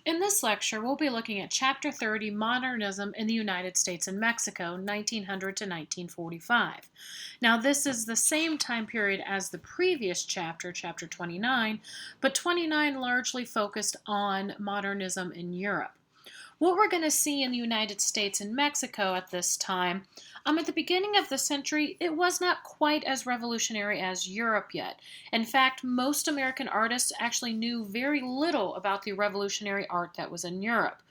In this lecture, we'll be looking at Chapter 30, Modernism in the United States and Mexico, 1900 to 1945. Now, this is the same time period as the previous chapter, Chapter 29, but 29 largely focused on modernism in Europe. What we're going to see in the United States and Mexico at this time, at the beginning of the century, it was not quite as revolutionary as Europe yet. In fact, most American artists actually knew very little about the revolutionary art that was in Europe.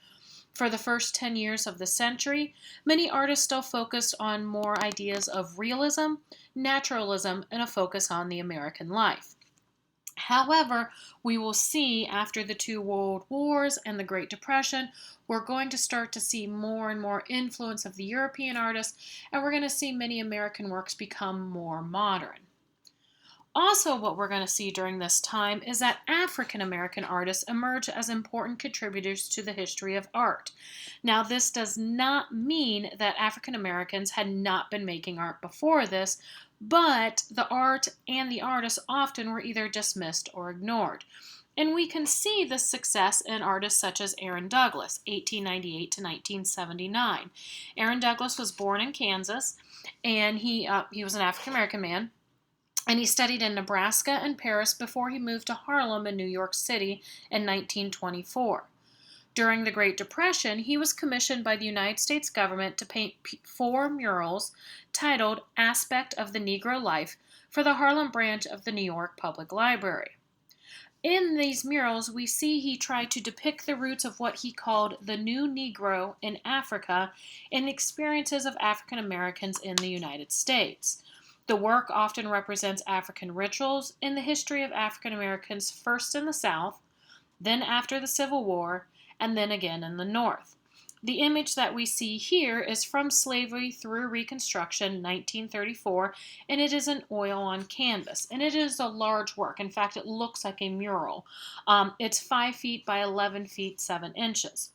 For the first 10 years of the century, many artists still focused on more ideas of realism, naturalism, and a focus on the American life. However, we will see after the two world wars and the Great Depression, we're going to start to see more and more influence of the European artists, and we're going to see many American works become more modern. Also, what we're going to see during this time is that African American artists emerge as important contributors to the history of art. Now, this does not mean that African Americans had not been making art before this, but the art and the artists often were either dismissed or ignored. And we can see this success in artists such as Aaron Douglas, 1898 to 1979. Aaron Douglas was born in Kansas, and he was an African American man. And he studied in Nebraska and Paris before he moved to Harlem in New York City in 1924. During the Great Depression, he was commissioned by the United States government to paint 4 murals titled Aspect of the Negro Life for the Harlem branch of the New York Public Library. In these murals, we see he tried to depict the roots of what he called the new Negro in Africa and the experiences of African Americans in the United States. The work often represents African rituals in the history of African Americans, first in the South, then after the Civil War, and then again in the North. The image that we see here is from Slavery Through Reconstruction, 1934, and it is an oil on canvas. And it is a large work. In fact, it looks like a mural. It's 5 feet by 11 feet 7 inches.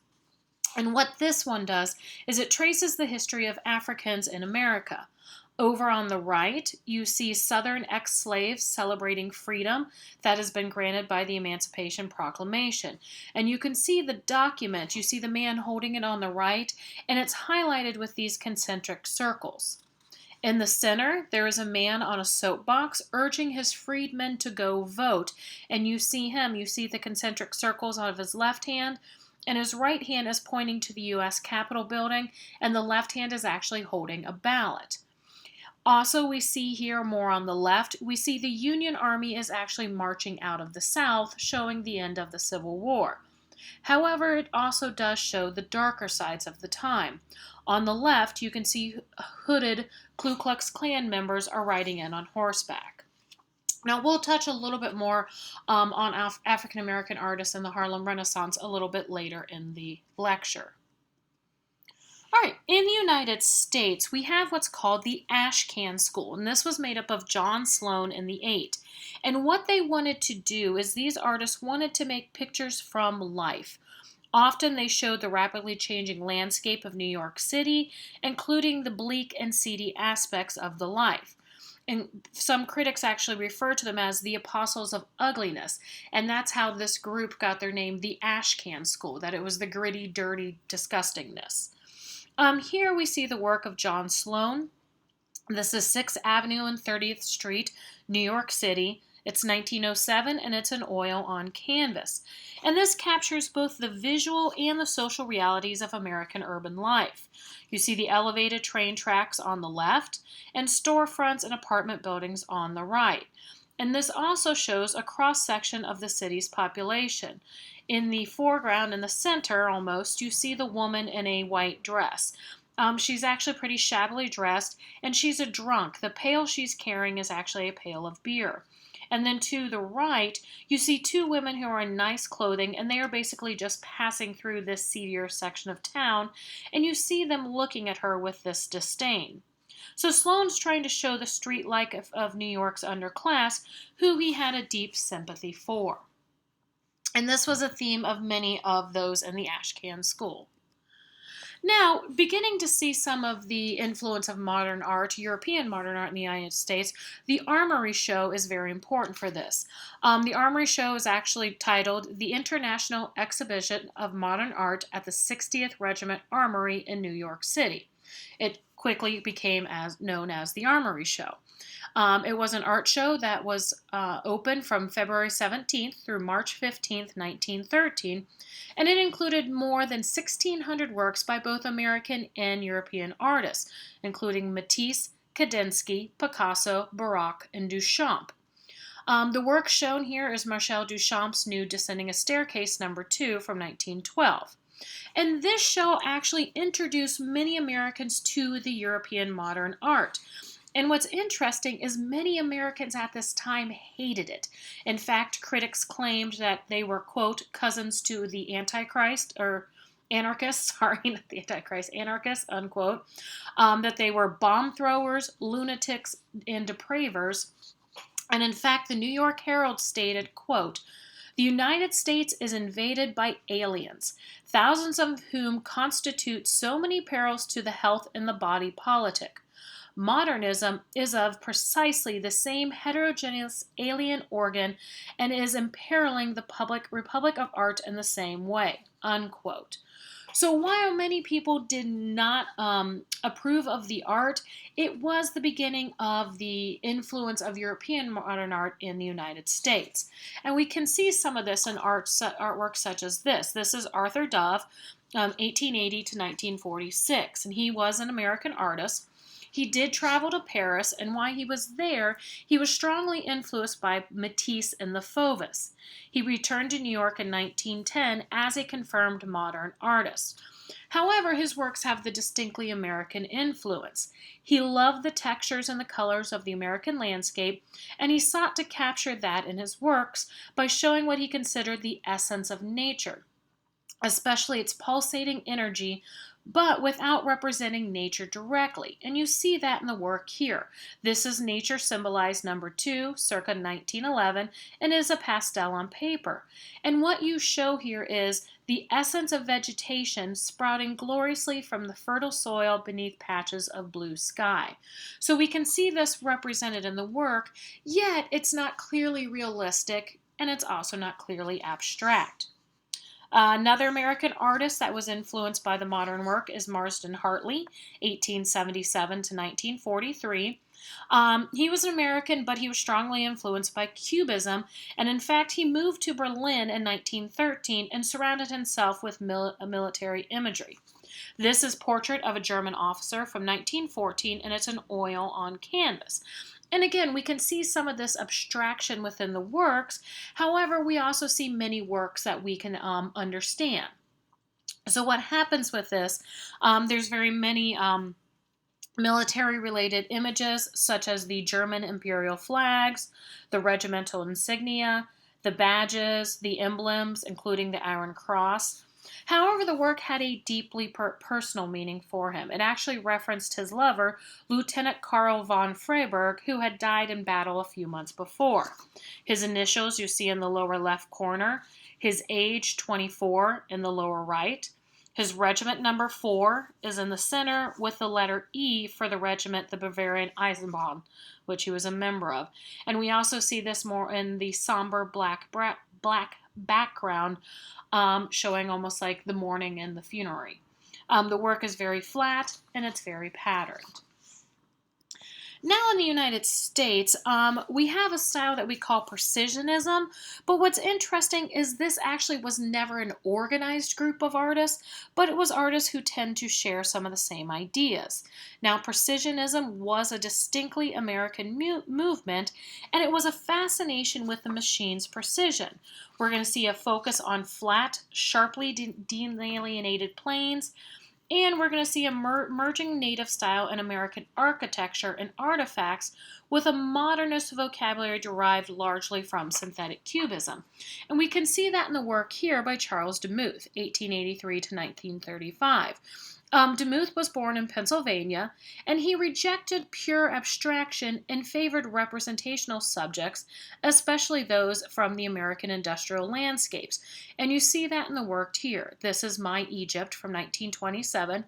And what this one does is it traces the history of Africans in America. Over on the right, you see Southern ex-slaves celebrating freedom that has been granted by the Emancipation Proclamation. And you can see the document, you see the man holding it on the right, and it's highlighted with these concentric circles. In the center, there is a man on a soapbox urging his freedmen to go vote. And you see the concentric circles of his left hand, and his right hand is pointing to the U.S. Capitol building, and the left hand is actually holding a ballot. Also, we see here more on the left, we see the Union Army is actually marching out of the South, showing the end of the Civil War. However, it also does show the darker sides of the time. On the left, you can see hooded Ku Klux Klan members are riding in on horseback. Now, we'll touch a little bit more on African American artists in the Harlem Renaissance a little bit later in the lecture. All right, in the United States, we have what's called the Ashkan School, and this was made up of John Sloan and the Eight. And what they wanted to do is these artists wanted to make pictures from life. Often they showed the rapidly changing landscape of New York City, including the bleak and seedy aspects of the life. And some critics actually refer to them as the apostles of ugliness, and that's how this group got their name, the Ashkan School, that it was the gritty, dirty disgustingness. Here we see the work of John Sloan. This is 6th Avenue and 30th Street, New York City. It's 1907, and it's an oil on canvas. And this captures both the visual and the social realities of American urban life. You see the elevated train tracks on the left, and storefronts and apartment buildings on the right. And this also shows a cross-section of the city's population. In the foreground, in the center almost, you see the woman in a white dress. She's actually pretty shabbily dressed, and she's a drunk. The pail she's carrying is actually a pail of beer. And then to the right, you see 2 women who are in nice clothing, and they are basically just passing through this seedier section of town, and you see them looking at her with this disdain. So Sloan's trying to show the street life of New York's underclass, who he had a deep sympathy for. And this was a theme of many of those in the Ashkan School. Now, beginning to see some of the influence of modern art, European modern art in the United States, the Armory Show is very important for this. The Armory Show is actually titled The International Exhibition of Modern Art at the 60th Regiment Armory in New York City. It quickly became known as the Armory Show. It was an art show that was open from February 17th through March 15th, 1913, and it included more than 1,600 works by both American and European artists, including Matisse, Kandinsky, Picasso, Bork, and Duchamp. The work shown here is Marcel Duchamp's Nude Descending a Staircase No. 2 from 1912. And this show actually introduced many Americans to the European modern art. And what's interesting is many Americans at this time hated it. In fact, critics claimed that they were, quote, cousins to the Antichrist, or anarchists, sorry, not the Antichrist, anarchists, unquote, that they were bomb throwers, lunatics, and depravers. And in fact, the New York Herald stated, quote, the United States is invaded by aliens, thousands of whom constitute so many perils to the health and the body politic. Modernism is of precisely the same heterogeneous alien organ and is imperiling the republic of art in the same way, unquote. So while many people did not approve of the art, it was the beginning of the influence of European modern art in the United States. And we can see some of this in artwork such as this. This is Arthur Duff, 1880 to 1946, and he was an American artist. He did travel to Paris, and while he was there, he was strongly influenced by Matisse and the Fauvists. He returned to New York in 1910 as a confirmed modern artist. However, his works have the distinctly American influence. He loved the textures and the colors of the American landscape, and he sought to capture that in his works by showing what he considered the essence of nature, especially its pulsating energy, but without representing nature directly. And you see that in the work here. This is Nature Symbolized No. 2, circa 1911, and is a pastel on paper. And what you show here is the essence of vegetation sprouting gloriously from the fertile soil beneath patches of blue sky. So we can see this represented in the work, yet it's not clearly realistic, and it's also not clearly abstract. Another American artist that was influenced by the modern work is Marston Hartley, 1877 to 1943. He was an American, but he was strongly influenced by Cubism, and in fact, he moved to Berlin in 1913 and surrounded himself with military imagery. This is Portrait of a German Officer from 1914, and it's an oil on canvas. And again, we can see some of this abstraction within the works. However, we also see many works that we can understand. So what happens with this, there's very many military-related images, such as the German imperial flags, the regimental insignia, the badges, the emblems, including the Iron Cross. However, the work had a deeply personal meaning for him. It actually referenced his lover, Lieutenant Karl von Freiberg, who had died in battle a few months before. His initials you see in the lower left corner, his age 24 in the lower right. His regiment number 4 is in the center with the letter E for the regiment, the Bavarian Eisenbahn, which he was a member of. And we also see this more in the somber black background, showing almost like the mourning and the funerary. The work is very flat and it's very patterned. Now in the United States, we have a style that we call precisionism, but what's interesting is this actually was never an organized group of artists, but it was artists who tend to share some of the same ideas. Now, precisionism was a distinctly American movement, and it was a fascination with the machine's precision. We're going to see a focus on flat, sharply delineated planes, and we're going to see a merging native style and American architecture and artifacts with a modernist vocabulary derived largely from synthetic cubism. And we can see that in the work here by Charles Demuth, 1883 to 1935. Demuth was born in Pennsylvania, and he rejected pure abstraction and favored representational subjects, especially those from the American industrial landscapes. And you see that in the work here. This is My Egypt from 1927,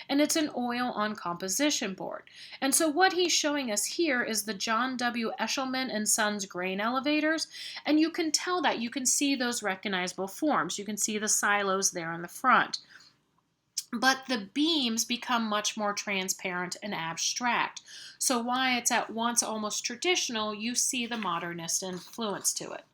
and it's an oil on composition board. And so what he's showing us here is the John W. Eshelman and Sons grain elevators, and you can tell that. You can see those recognizable forms. You can see the silos there in the front. But the beams become much more transparent and abstract. So while it's at once almost traditional, you see the modernist influence to it.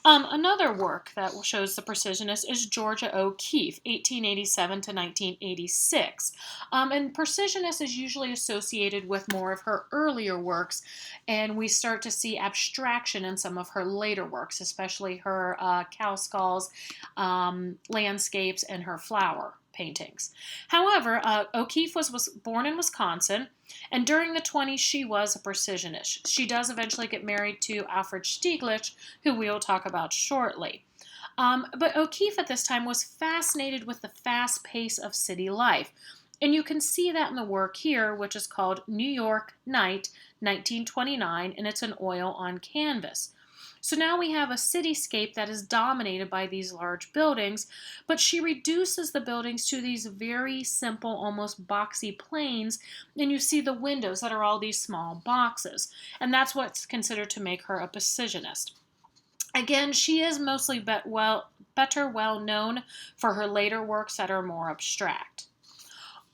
Another work that shows the precisionist is Georgia O'Keefe, 1887 to 1986. And precisionist is usually associated with more of her earlier works, and we start to see abstraction in some of her later works, especially her cow skulls, landscapes, and her flower paintings. However, O'Keefe was born in Wisconsin, and during the 20s she was a precisionist. She does eventually get married to Alfred Stieglitz, who we will talk about shortly. But O'Keefe at this time was fascinated with the fast pace of city life. And you can see that in the work here, which is called New York Night, 1929, and it's an oil on canvas. So now we have a cityscape that is dominated by these large buildings, but she reduces the buildings to these very simple, almost boxy planes, and you see the windows that are all these small boxes. And that's what's considered to make her a precisionist. Again, she is mostly better well known for her later works that are more abstract.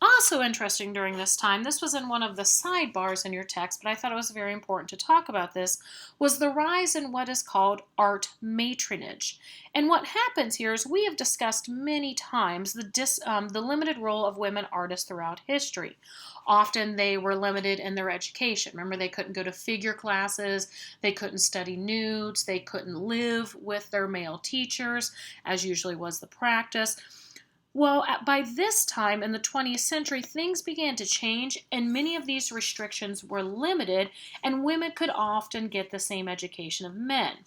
Also interesting during this time, this was in one of the sidebars in your text, but I thought it was very important to talk about this, was the rise in what is called art matronage. And what happens here is we have discussed many times the limited role of women artists throughout history. Often they were limited in their education. Remember, they couldn't go to figure classes, they couldn't study nudes, they couldn't live with their male teachers, as usually was the practice. Well, by this time in the 20th century, things began to change, and many of these restrictions were limited, and women could often get the same education of men.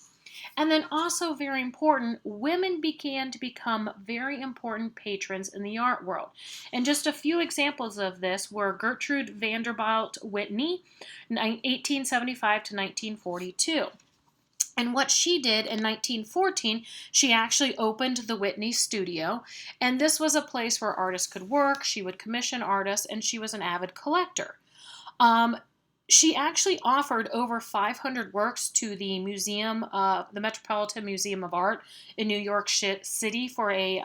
And then also very important, women began to become very important patrons in the art world. And just a few examples of this were Gertrude Vanderbilt Whitney, 1875 to 1942. And what she did in 1914, she actually opened the Whitney Studio, and this was a place where artists could work. She would commission artists, and she was an avid collector. She actually offered over 500 works to the museum, the Metropolitan Museum of Art in New York City for a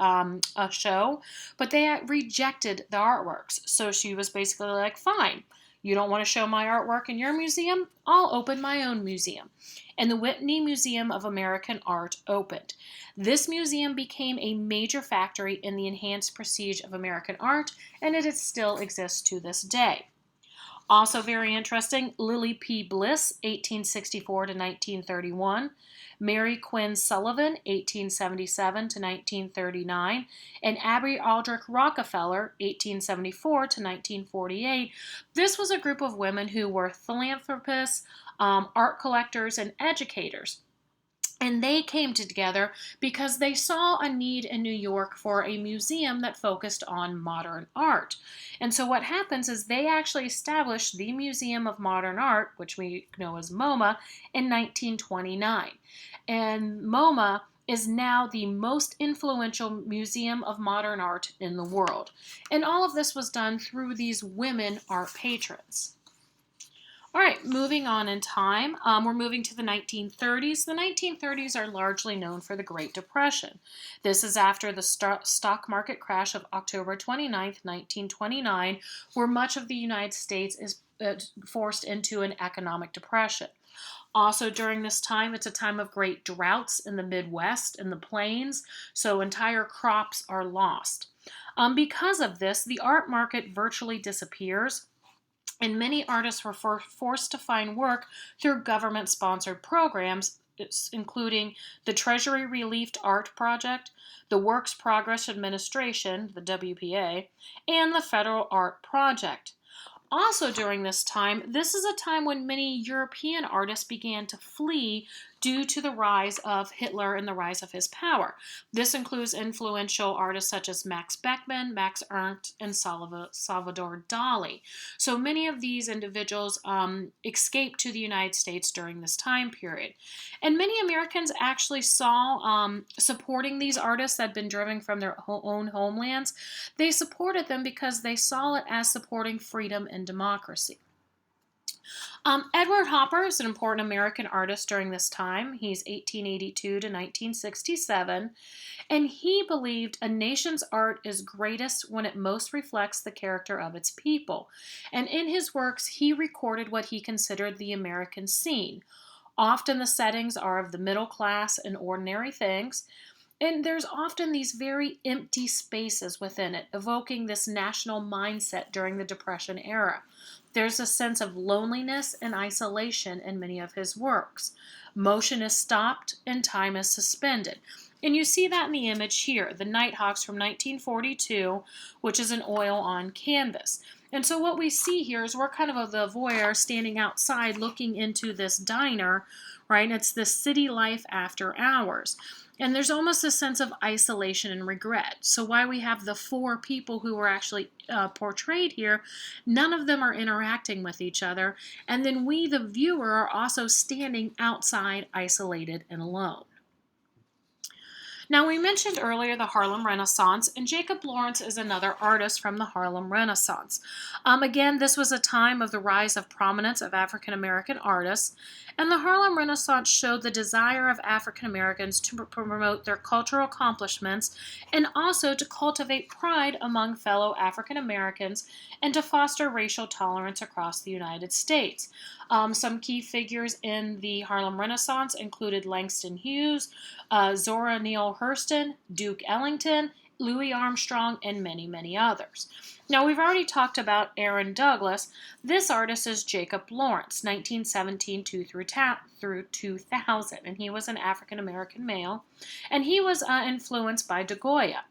show, but they rejected the artworks. So she was basically like, fine, you don't want to show my artwork in your museum? I'll open my own museum. And the Whitney Museum of American Art opened. This museum became a major factory in the enhanced prestige of American art, and it still exists to this day. Also very interesting, Lily P. Bliss, 1864 to 1931, Mary Quinn Sullivan, 1877 to 1939, and Abby Aldrich Rockefeller, 1874 to 1948. This was a group of women who were philanthropists, art collectors, and educators. And they came together because they saw a need in New York for a museum that focused on modern art. And so what happens is they actually established the Museum of Modern Art, which we know as MoMA, in 1929. And MoMA is now the most influential museum of modern art in the world. And all of this was done through these women art patrons. All right, moving on in time, we're moving to the 1930s. The 1930s are largely known for the Great Depression. This is after the stock market crash of October 29th, 1929, where much of the United States is forced into an economic depression. Also during this time, it's a time of great droughts in the Midwest and the plains, so entire crops are lost. Because of this, the art market virtually disappears, and many artists were forced to find work through government-sponsored programs, including the Treasury Relief Art Project, the Works Progress Administration, the WPA, and the Federal Art Project. Also during this time, this is a time when many European artists began to flee due to the rise of Hitler and the rise of his power. This includes influential artists such as Max Beckmann, Max Ernst, and Salvador Dali. So many of these individuals escaped to the United States during this time period. And many Americans actually saw supporting these artists that had been driven from their own homelands. They supported them because they saw it as supporting freedom and democracy. Edward Hopper is an important American artist during this time. He's 1882 to 1967, and he believed a nation's art is greatest when it most reflects the character of its people. And in his works, he recorded what he considered the American scene. Often the settings are of the middle class and ordinary things, and there's often these very empty spaces within it, evoking this national mindset during the Depression era. There's a sense of loneliness and isolation in many of his works. Motion is stopped and time is suspended. And you see that in the image here, the Nighthawks from 1942, which is an oil on canvas. And so what we see here is we're kind of the voyeur standing outside looking into this diner, right? And it's the city life after hours. And there's almost a sense of isolation and regret. So why we have the four people who were actually portrayed here, none of them are interacting with each other. And then we, the viewer, are also standing outside, isolated and alone. Now, we mentioned earlier the Harlem Renaissance, and Jacob Lawrence is another artist from the Harlem Renaissance. Again, this was a time of the rise of prominence of African American artists, and the Harlem Renaissance showed the desire of African Americans to promote their cultural accomplishments and also to cultivate pride among fellow African Americans and to foster racial tolerance across the United States. Some key figures in the Harlem Renaissance included Langston Hughes, Zora Neale Hurston, Duke Ellington, Louis Armstrong, and many, many others. Now, we've already talked about Aaron Douglas. This artist is Jacob Lawrence, 1917 through 2000, and he was an African-American male, and he was influenced by de Goya.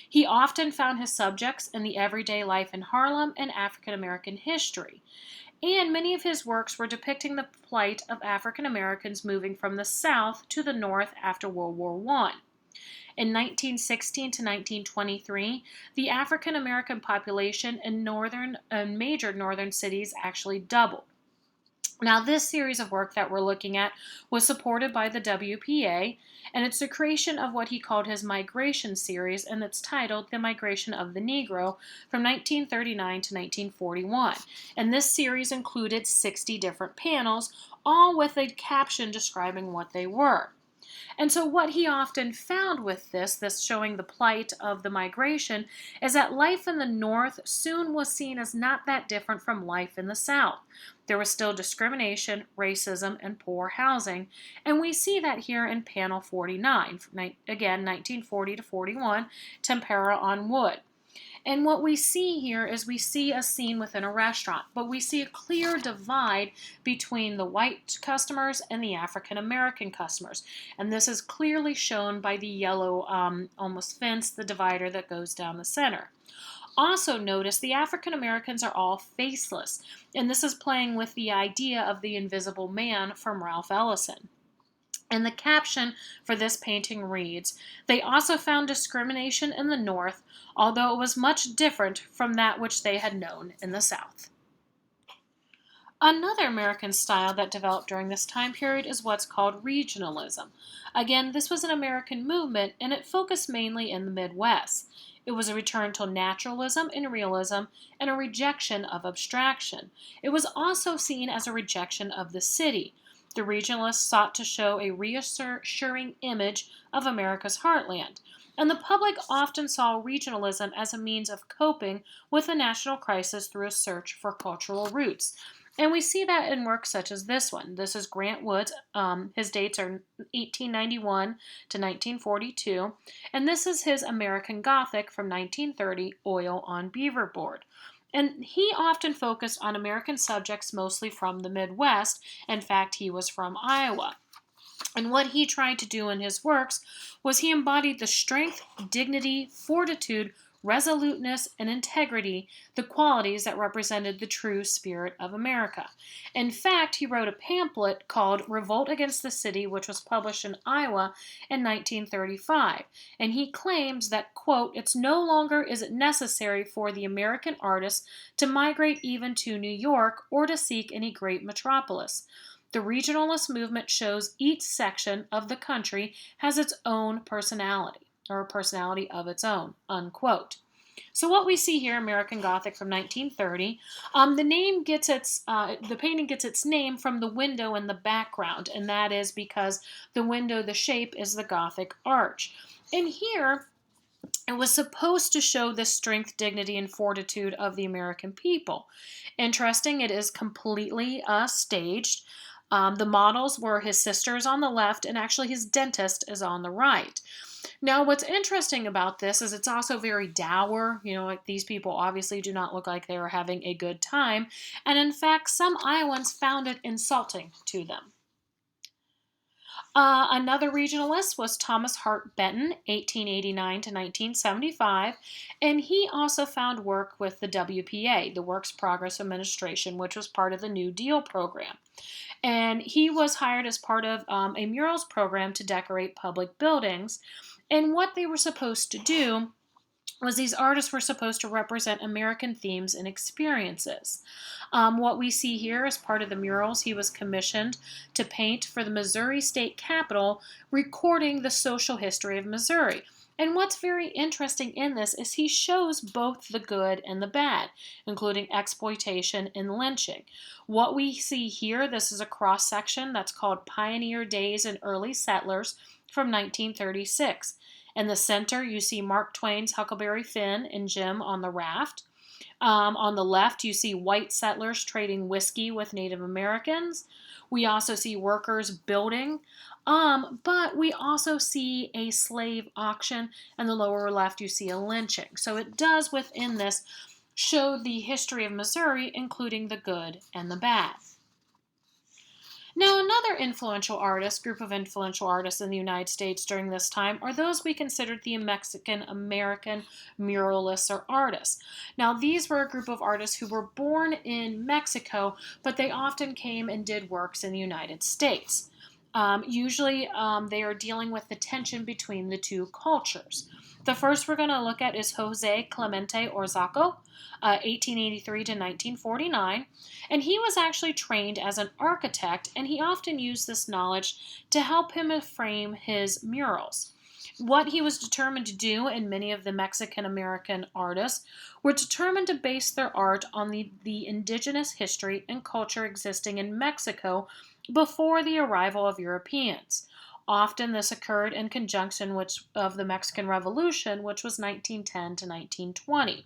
He often found his subjects in the everyday life in Harlem and African-American history. And many of his works were depicting the plight of African Americans moving from the South to the North after World War I. In 1916 to 1923, the African American population in major northern cities actually doubled. Now, this series of work that we're looking at was supported by the WPA, and it's the creation of what he called his Migration series, and it's titled The Migration of the Negro from 1939 to 1941. And this series included 60 different panels, all with a caption describing what they were. And so what he often found with this showing the plight of the migration, is that life in the North soon was seen as not that different from life in the South. There was still discrimination, racism, and poor housing. And we see that here in panel 49, again, 1940 to 41, Tempera on Wood. And what we see here is we see a scene within a restaurant, but we see a clear divide between the white customers and the African American customers. And this is clearly shown by the yellow almost fence, the divider that goes down the center. Also notice the African Americans are all faceless, and this is playing with the idea of the invisible man from Ralph Ellison. And the caption for this painting reads, "They also found discrimination in the North, although it was much different from that which they had known in the South." Another American style that developed during this time period is what's called regionalism. Again, this was an American movement, and it focused mainly in the Midwest. It was a return to naturalism and realism and a rejection of abstraction. It was also seen as a rejection of the city. The regionalists sought to show a reassuring image of America's heartland, and the public often saw regionalism as a means of coping with a national crisis through a search for cultural roots. And we see that in works such as this one. This is Grant Wood's. His dates are 1891 to 1942, and this is his American Gothic from 1930, oil on beaver board. And he often focused on American subjects mostly from the Midwest. In fact, he was from Iowa. And what he tried to do in his works was he embodied the strength, dignity, fortitude, resoluteness, and integrity, the qualities that represented the true spirit of America. In fact, he wrote a pamphlet called Revolt Against the City, which was published in Iowa in 1935. And he claims that, quote, it's no longer is it necessary for the American artist to migrate even to New York or to seek any great metropolis. The regionalist movement shows each section of the country has its own personality, or a personality of its own, unquote. So what we see here, American Gothic from 1930, the painting gets its name from the window in the background, and that is because the window, the shape is the Gothic arch. And here, it was supposed to show the strength, dignity, and fortitude of the American people. Interesting, it is completely staged. The models were his sisters on the left, and actually his dentist is on the right. Now, what's interesting about this is it's also very dour. Like these people obviously do not look like they are having a good time. And in fact, some Iowans found it insulting to them. Another regionalist was Thomas Hart Benton, 1889 to 1975, and he also found work with the WPA, the Works Progress Administration, which was part of the New Deal program. And he was hired as part of a murals program to decorate public buildings. And what they were supposed to do was these artists were supposed to represent American themes and experiences. What we see here as part of the murals, he was commissioned to paint for the Missouri State Capitol, recording the social history of Missouri. And what's very interesting in this is he shows both the good and the bad, including exploitation and lynching. What we see here, this is a cross-section that's called Pioneer Days and Early Settlers from 1936. In the center, you see Mark Twain's Huckleberry Finn and Jim on the raft. On the left, you see white settlers trading whiskey with Native Americans. We also see workers building, but we also see a slave auction. And the lower left, you see a lynching. So it does, within this, show the history of Missouri, including the good and the bad. Now, another group of influential artists in the United States during this time are those we considered the Mexican-American muralists or artists. Now, these were a group of artists who were born in Mexico, but they often came and did works in the United States. Usually, they are dealing with the tension between the two cultures. The first we're going to look at is Jose Clemente Orozco, 1883 to 1949, and he was actually trained as an architect, and he often used this knowledge to help him frame his murals. What he was determined to do, and many of the Mexican-American artists were determined to base their art on the indigenous history and culture existing in Mexico before the arrival of Europeans. Often this occurred in conjunction of the Mexican Revolution, which was 1910 to 1920.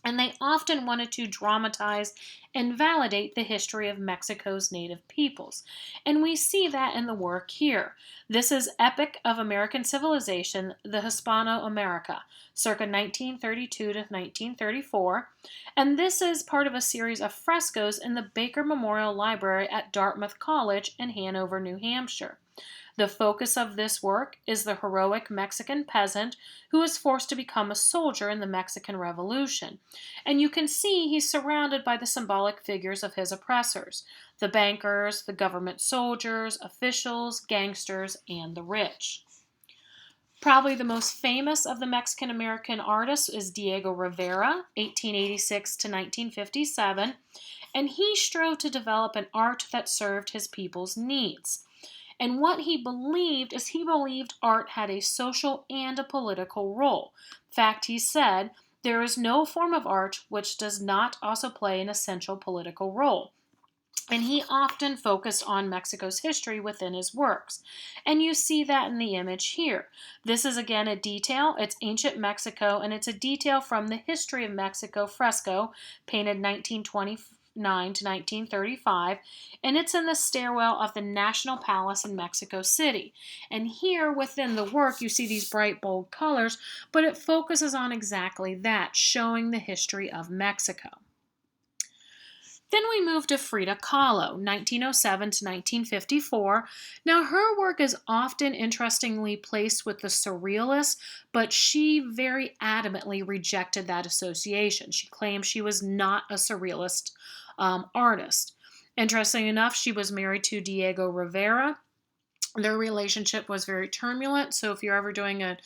And they often wanted to dramatize and validate the history of Mexico's native peoples. And we see that in the work here. This is Epic of American Civilization, the Hispano-America, circa 1932 to 1934. And this is part of a series of frescoes in the Baker Memorial Library at Dartmouth College in Hanover, New Hampshire. The focus of this work is the heroic Mexican peasant who is forced to become a soldier in the Mexican Revolution. And you can see he's surrounded by the symbolic figures of his oppressors, the bankers, the government soldiers, officials, gangsters, and the rich. Probably the most famous of the Mexican-American artists is Diego Rivera, 1886 to 1957, and he strove to develop an art that served his people's needs. And what he believed is he believed art had a social and a political role. In fact, he said, there is no form of art which does not also play an essential political role. And he often focused on Mexico's history within his works. And you see that in the image here. This is again a detail. It's ancient Mexico, and it's a detail from the History of Mexico fresco, painted 1924. 1909 to 1935, and it's in the stairwell of the National Palace in Mexico City. And here within the work you see these bright, bold colors, but it focuses on exactly that, showing the history of Mexico. Then we move to Frida Kahlo, 1907 to 1954. Now, her work is often interestingly placed with the Surrealists, but she very adamantly rejected that association. She claimed she was not a Surrealist artist. Interesting enough, she was married to Diego Rivera. Their relationship was very turbulent, so if you're ever doing an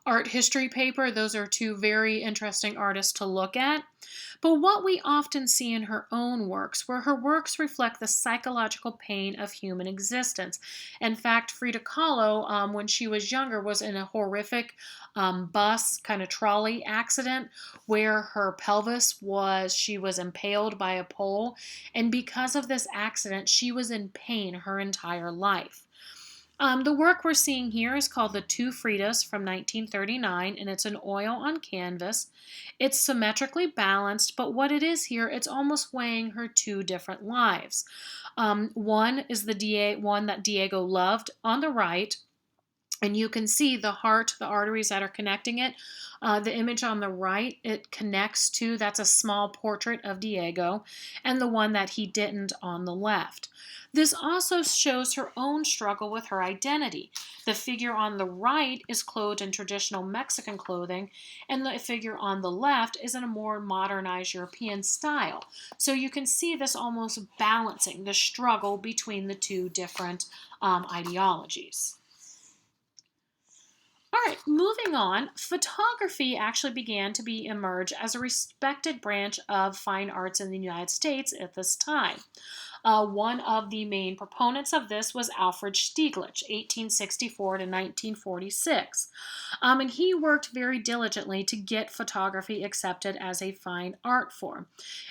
art history paper, those are two very interesting artists to look at. But what we often see in her own works, where her works reflect the psychological pain of human existence. In fact, Frida Kahlo, when she was younger, was in a horrific bus, kind of trolley accident, where her pelvis she was impaled by a pole. And because of this accident, she was in pain her entire life. The work we're seeing here is called The Two Fridas from 1939, and it's an oil on canvas. It's symmetrically balanced, but what it is here, it's almost weighing her two different lives. One is the one that Diego loved on the right, and you can see the heart, the arteries that are connecting it. The image on the right, it connects to, that's a small portrait of Diego, and the one that he didn't on the left. This also shows her own struggle with her identity. The figure on the right is clothed in traditional Mexican clothing, and the figure on the left is in a more modernized European style. So you can see this almost balancing the struggle between the two different ideologies. All right, moving on, photography actually began to emerge as a respected branch of fine arts in the United States at this time. One of the main proponents of this was Alfred Stieglitz, 1864 to 1946. And he worked very diligently to get photography accepted as a fine art form.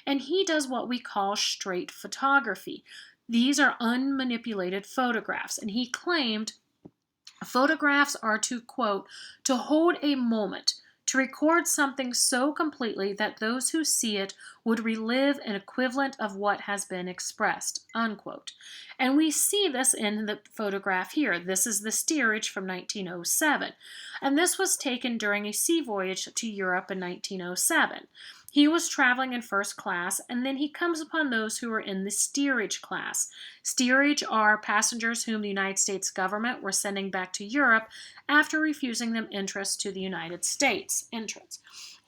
And he does what we call straight photography. These are unmanipulated photographs, and he claimed photographs are to, quote, to hold a moment, to record something so completely that those who see it would relive an equivalent of what has been expressed, unquote. And we see this in the photograph here. This is the steerage from 1907, and this was taken during a sea voyage to Europe in 1907. He was traveling in first class, and then he comes upon those who were in the steerage class. Steerage are passengers whom the United States government were sending back to Europe after refusing them entrance to the United States.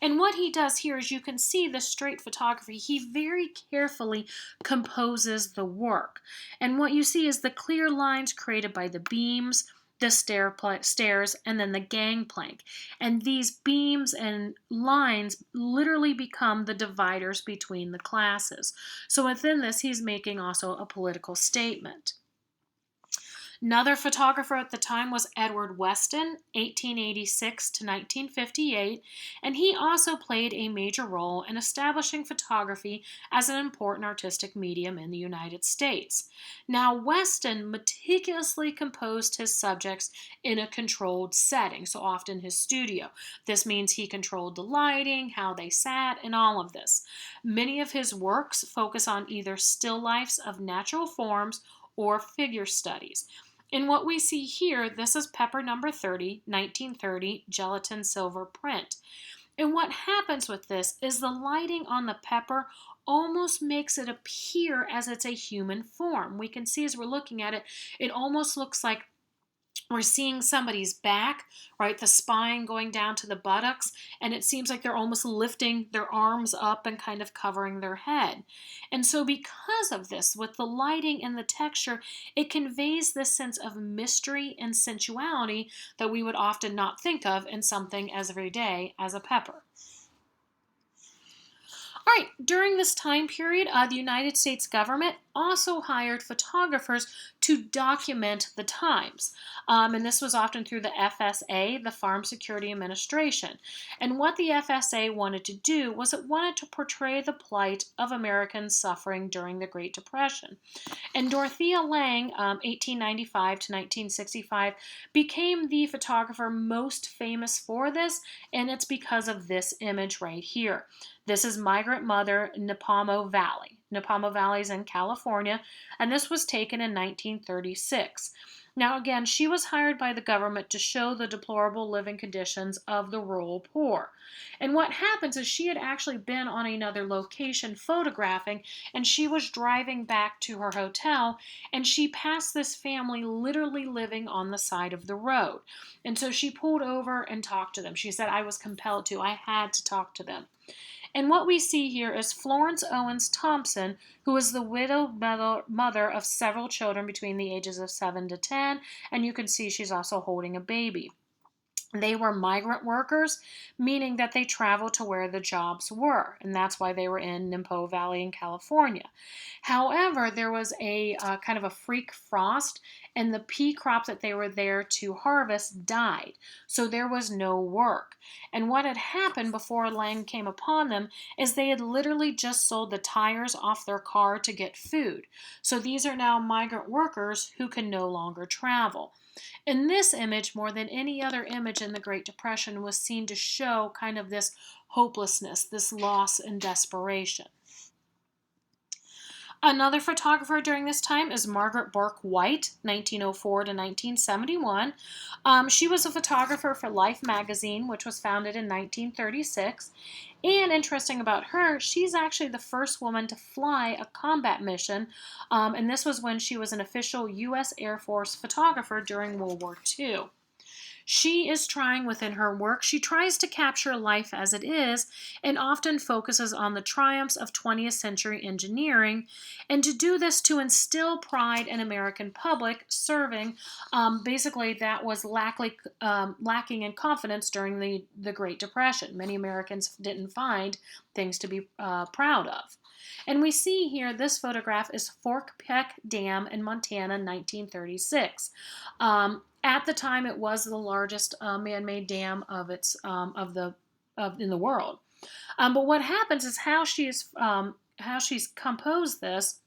And what he does here is you can see the straight photography. He very carefully composes the work. And what you see is the clear lines created by the beams, the stairs, and then the gangplank. And these beams and lines literally become the dividers between the classes. So within this, he's making also a political statement. Another photographer at the time was Edward Weston, 1886 to 1958, and he also played a major role in establishing photography as an important artistic medium in the United States. Now, Weston meticulously composed his subjects in a controlled setting, so often his studio. This means he controlled the lighting, how they sat, and all of this. Many of his works focus on either still lifes of natural forms or figure studies. In what we see here, this is Pepper number 30, 1930, gelatin silver print. And what happens with this is the lighting on the pepper almost makes it appear as it's a human form. We can see as we're looking at it, it almost looks like we're seeing somebody's back, right? The spine going down to the buttocks, and it seems like they're almost lifting their arms up and kind of covering their head. And so because of this, with the lighting and the texture, it conveys this sense of mystery and sensuality that we would often not think of in something as everyday as a pepper. All right, during this time period, the United States government also hired photographers to document the times. And this was often through the FSA, the Farm Security Administration. And what the FSA wanted to do was it wanted to portray the plight of Americans suffering during the Great Depression. And Dorothea Lange, 1895 to 1965, became the photographer most famous for this, and it's because of this image right here. This is Migrant Mother, Nepamo Valley. Nepamo Valley is in California, and this was taken in 1936. Now, again, she was hired by the government to show the deplorable living conditions of the rural poor. And what happens is she had actually been on another location photographing, and she was driving back to her hotel, and she passed this family literally living on the side of the road. And so she pulled over and talked to them. She said, I was compelled to. I had to talk to them. And what we see here is Florence Owens Thompson, who is the widowed mother of several children between the ages of 7 to 10, and you can see she's also holding a baby. They were migrant workers, meaning that they traveled to where the jobs were, and that's why they were in Nimpo Valley in California. However, there was a kind of a freak frost, and the pea crop that they were there to harvest died, so there was no work. And what had happened before Lange came upon them is they had literally just sold the tires off their car to get food. So these are now migrant workers who can no longer travel. In this image, more than any other image in the Great Depression, was seen to show kind of this hopelessness, this loss and desperation. Another photographer during this time is Margaret Bork White, 1904 to 1971. She was a photographer for Life magazine, which was founded in 1936. And interesting about her, she's actually the first woman to fly a combat mission, and this was when she was an official U.S. Air Force photographer during World War II. She is trying within her work, she tries to capture life as it is and often focuses on the triumphs of 20th century engineering, and to do this to instill pride in American public serving, basically that was lacking in confidence during the Great Depression. Many Americans didn't find things to be proud of. And we see here, this photograph is Fork Peck Dam in Montana, 1936. At the time, it was the largest man-made dam in the world. But what happens is how she's composed this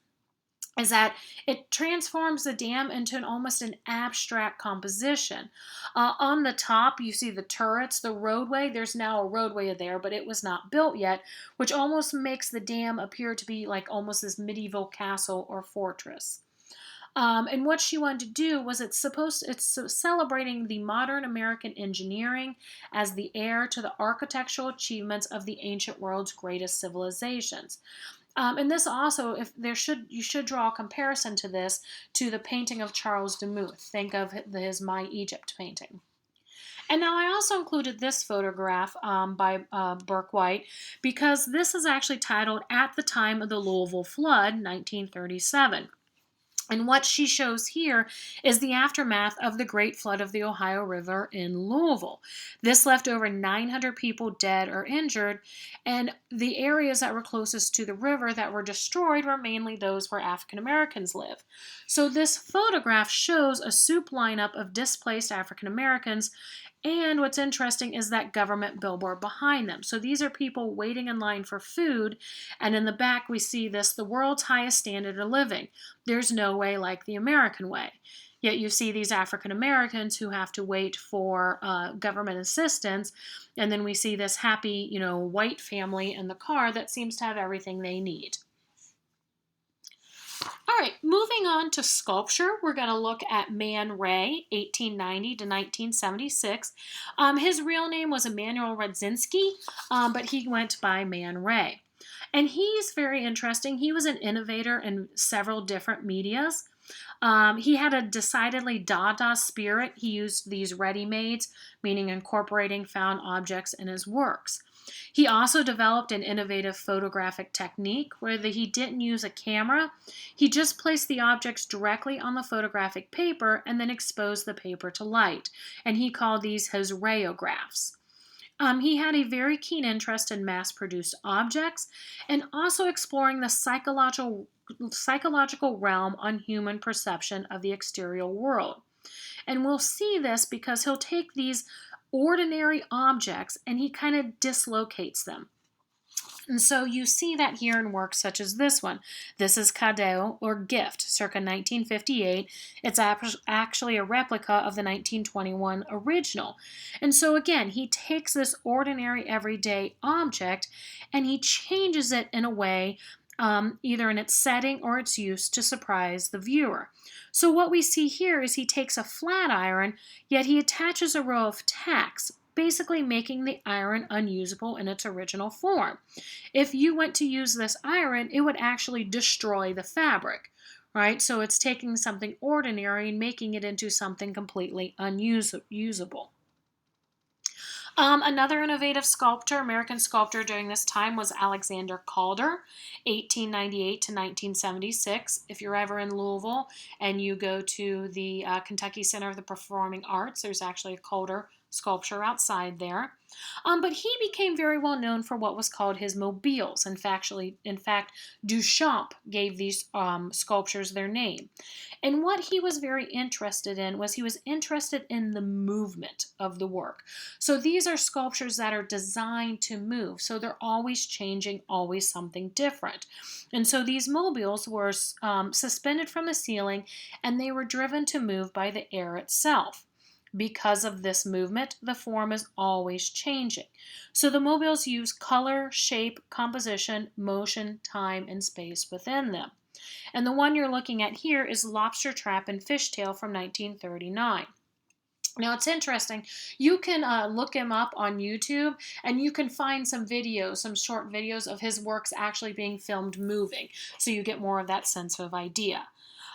is that it transforms the dam into almost an abstract composition. On the top, you see the turrets, the roadway. There's now a roadway there, but it was not built yet, which almost makes the dam appear to be like almost this medieval castle or fortress. And what she wanted to do was it's celebrating the modern American engineering as the heir to the architectural achievements of the ancient world's greatest civilizations. And this also, you should draw a comparison to this to the painting of Charles Demuth. Think of his My Egypt painting. And now I also included this photograph by Bork White because this is actually titled At the Time of the Louisville Flood, 1937. And what she shows here is the aftermath of the Great Flood of the Ohio River in Louisville. This left over 900 people dead or injured, and the areas that were closest to the river that were destroyed were mainly those where African Americans live. So this photograph shows a soup lineup of displaced African Americans, and what's interesting is that government billboard behind them. So these are people waiting in line for food, and in the back we see this, the world's highest standard of living. There's no way like the American way. Yet you see these African Americans who have to wait for government assistance, and then we see this happy, white family in the car that seems to have everything they need. All right, moving on to sculpture, we're going to look at Man Ray, 1890 to 1976. His real name was Emanuel Radzinski, but he went by Man Ray. And he's very interesting. He was an innovator in several different medias. He had a decidedly Dada spirit. He used these ready-mades, meaning incorporating found objects in his works. He also developed an innovative photographic technique where he didn't use a camera. He just placed the objects directly on the photographic paper and then exposed the paper to light. And he called these his rayographs. He had a very keen interest in mass-produced objects and also exploring the psychological realm on human perception of the exterior world. And we'll see this because he'll take these ordinary objects and he kind of dislocates them. And so you see that here in works such as this one. This is Cadeau, or Gift, circa 1958. It's actually a replica of the 1921 original. And so again, he takes this ordinary everyday object and he changes it in a way either in its setting or its use to surprise the viewer. So what we see here is he takes a flat iron, yet he attaches a row of tacks, basically making the iron unusable in its original form. If you went to use this iron, it would actually destroy the fabric, right? So it's taking something ordinary and making it into something completely unusable. Another innovative sculptor, American sculptor during this time, was Alexander Calder, 1898 to 1976. If you're ever in Louisville and you go to the Kentucky Center of the Performing Arts, there's actually a Calder sculpture outside there. But he became very well known for what was called his mobiles. In fact, Duchamp gave these sculptures their name. And what he was very interested in was he was interested in the movement of the work. So these are sculptures that are designed to move. So they're always changing, always something different. And so these mobiles were suspended from the ceiling, and they were driven to move by the air itself. Because of this movement, the form is always changing. So the mobiles use color, shape, composition, motion, time, and space within them. And the one you're looking at here is Lobster Trap and Fishtail from 1939. Now, it's interesting. You can look him up on YouTube, and you can find some videos, some short videos of his works actually being filmed moving. So you get more of that sense of idea.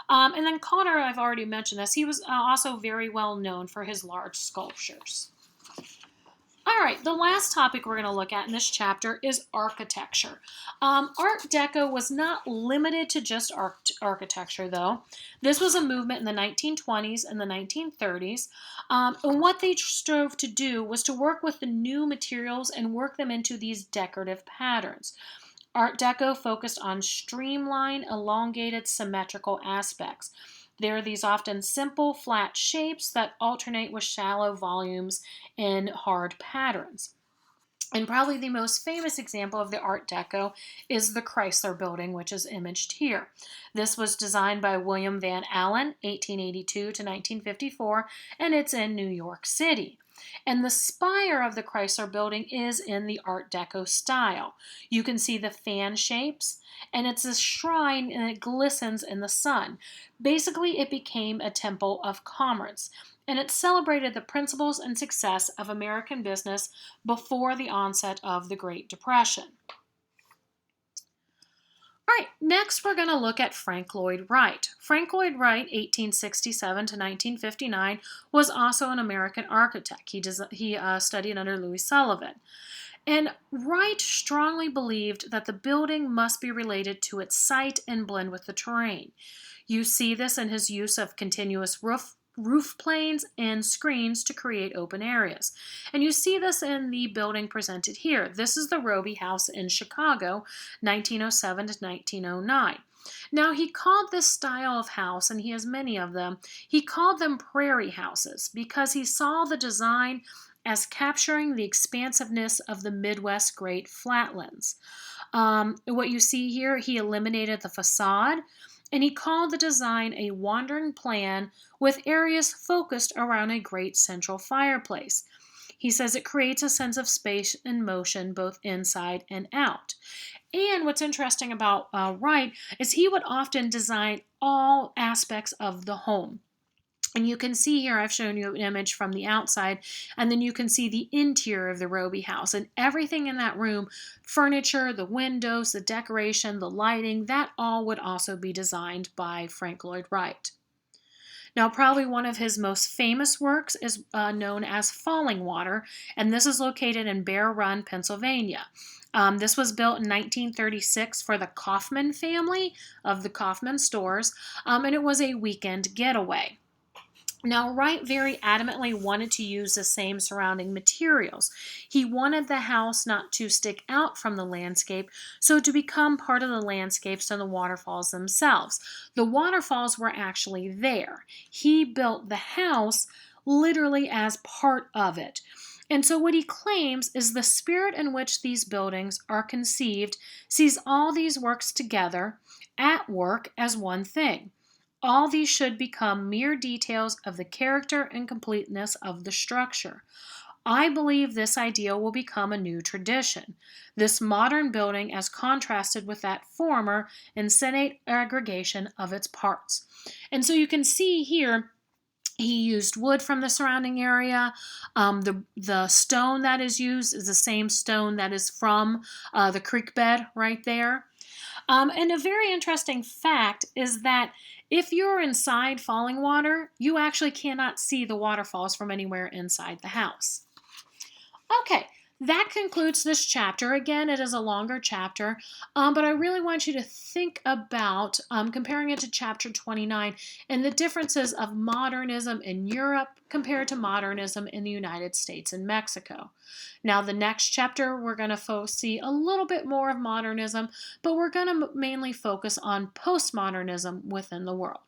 And then Calder, I've already mentioned this, he was also very well known for his large sculptures. All right, the last topic we're going to look at in this chapter is architecture. Art Deco was not limited to just architecture, though. This was a movement in the 1920s and the 1930s. And what they strove to do was to work with the new materials and work them into these decorative patterns. Art Deco focused on streamlined, elongated, symmetrical aspects. There are these often simple, flat shapes that alternate with shallow volumes in hard patterns. And probably the most famous example of the Art Deco is the Chrysler Building, which is imaged here. This was designed by William Van Allen, 1882 to 1954, and it's in New York City. And the spire of the Chrysler Building is in the Art Deco style. You can see the fan shapes, and it's a shrine, and it glistens in the sun. Basically, it became a temple of commerce, and it celebrated the principles and success of American business before the onset of the Great Depression. All right, next we're going to look at Frank Lloyd Wright. Frank Lloyd Wright, 1867 to 1959, was also an American architect. He studied under Louis Sullivan. And Wright strongly believed that the building must be related to its site and blend with the terrain. You see this in his use of continuous roof planes and screens to create open areas. And you see this in the building presented here. This is the Roby House in Chicago, 1907 to 1909. Now, he called this style of house, and he has many of them, he called them prairie houses because he saw the design as capturing the expansiveness of the Midwest Great Flatlands. What you see here, he eliminated the facade, and he called the design a wandering plan with areas focused around a great central fireplace. He says it creates a sense of space and motion both inside and out. And what's interesting about Wright is he would often design all aspects of the home. And you can see here, I've shown you an image from the outside, and then you can see the interior of the Roby house. And everything in that room, furniture, the windows, the decoration, the lighting, that all would also be designed by Frank Lloyd Wright. Now, probably one of his most famous works is known as Falling Water, and this is located in Bear Run, Pennsylvania. This was built in 1936 for the Kaufman family of the Kaufman stores, and it was a weekend getaway. Now, Wright very adamantly wanted to use the same surrounding materials. He wanted the house not to stick out from the landscape, so to become part of the landscapes and the waterfalls themselves. The waterfalls were actually there. He built the house literally as part of it. And so what he claims is the spirit in which these buildings are conceived sees all these works together at work as one thing. All these should become mere details of the character and completeness of the structure. I believe this idea will become a new tradition. This modern building as contrasted with that former insensate aggregation of its parts. And so you can see here, he used wood from the surrounding area. The stone that is used is the same stone that is from the creek bed right there. And a very interesting fact is that if you're inside falling water, you actually cannot see the waterfalls from anywhere inside the house. Okay, that concludes this chapter. Again, it is a longer chapter, but I really want you to think about comparing it to chapter 29 and the differences of modernism in Europe compared to modernism in the United States and Mexico. Now, the next chapter, we're going to see a little bit more of modernism, but we're going to mainly focus on postmodernism within the world.